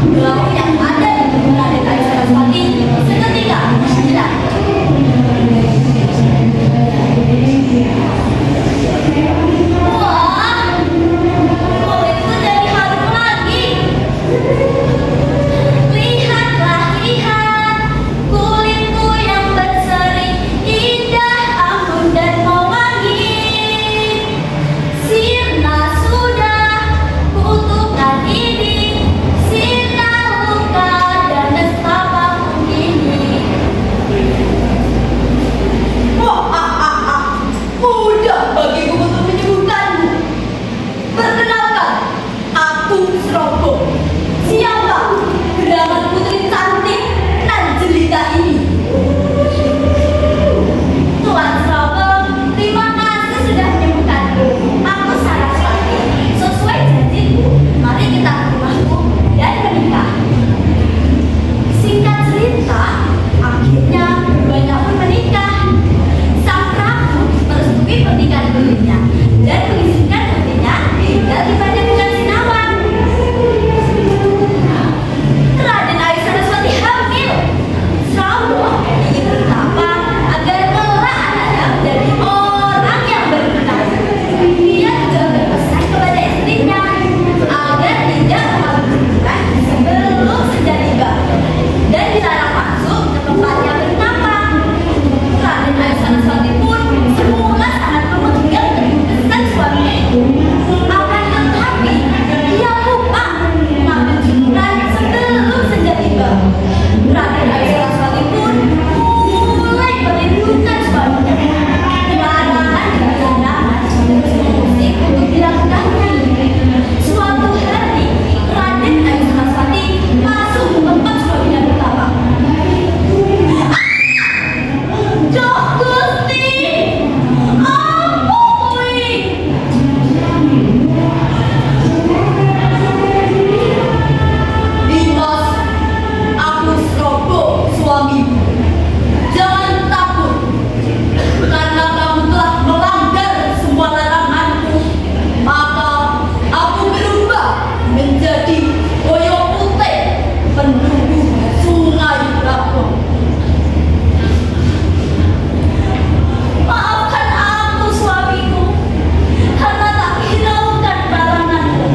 Bau yang ada di tubuh Raden Ayu Saraswati seketika hilang. Wah, kulitku jadi harum lagi. Lihatlah, lihat kulitku yang berseri, indah, anggun dan mewangi. Sirna sudah kutukan ini, sirna luka dan nestapa ini. Wah, mudah bagiku untuk menyembuhkanmu. Perkenalkan, aku Srogo. Siapa gerangan putri cantik nan jelita ini? Tuan Srogo, terima kasih sudah menyembuhkanku. Aku Saraswati. Sesuai janjiku, mari kita ke rumahku dan menikah. Singkat cerita, akhirnya keduanya pun menikah. Sang Prabu merestui pernikahan keduanya dan mengizinkan putrinya tinggal di Padepokan Sinawan. Raden Ayu Saraswati hamil. Srogo ingin bertapa agar kelak anaknya menjadi orang yang berkenan. Dia juga berpesan kepada istrinya agar tidak mengalami hubungan sebelum senja tiba dan dilarang masuk ke tempatnya bertapa. Raden Ayu Saraswati pun semula sangat memegang keputusan suaminya itu. Akan tetapi dia lupa mengambil jemuran sebelum senja tiba. Raden Ayu Saraswati pun mulai merindukan suaminya. Larangan demi larangan terus memusik untuk dilakukannya. Suatu hari Raden Ayu Saraswati masuk ke tempat suaminya bertapa. Duh Gusti, ampuni. Dimas, aku Srogo, suamimu. Jangan takut, karena kamu telah melanggar semua laranganku. Maka aku berubah menjadi Boyo Putih, penduduk Sungai Bagong. Maafkan aku suamiku karena tak hiraukan laranganmu.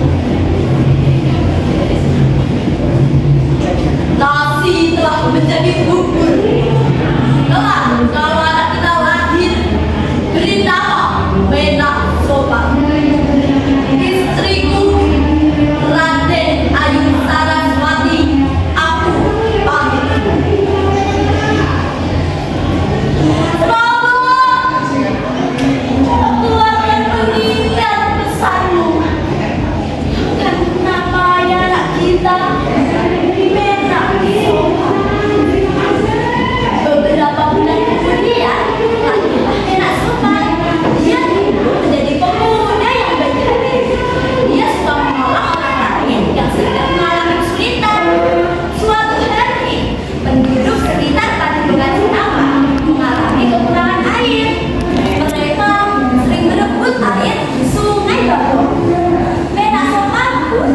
Nasi telah menjadi bubur. Kelak kalau anak kita lahir, beri nama Menak Sopan. Istriku Raden Ayu Saraswati, aku pamit. Srogo, aku akan mengingat pesanmu. Dan nama anak kita Menak Sopan. Beberapa bulan kemudian, lahirlah Menak Sopan. Dia tumbuh menjadi pemuda yang baik hati. Dia suka menolong orang lain yang sedang mengalami kesulitan. Suatu hari, penduduk sekitar Padepokan Sinawan mengalami kekurangan air. Mereka sering berebut air di Sungai Bagong. Menak Sopan pun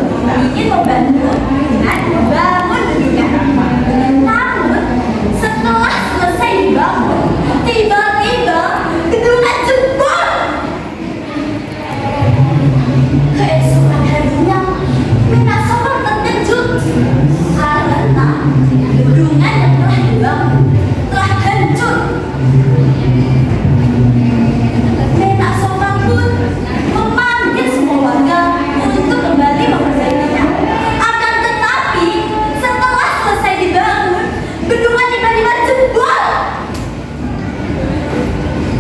ingin membantu dengan membangun bendungan. Namun, setelah selesai dibangun, tiba-tiba bendungan jebol. Keesokan harinya, Menak Sopan terkejut karena bendungan yang telah dibangun telah hancur. Menak Sopan pun memanggil semua warga untuk kembali memperbaikinya. Akan tetapi, setelah selesai dibangun, bendungan tiba-tiba jebol.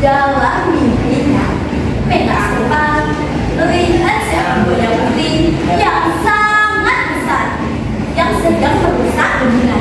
Dalam mimpinya, Menak Sopan melihat seorang buaya putih yang sangat besar yang sedang merusak bendungan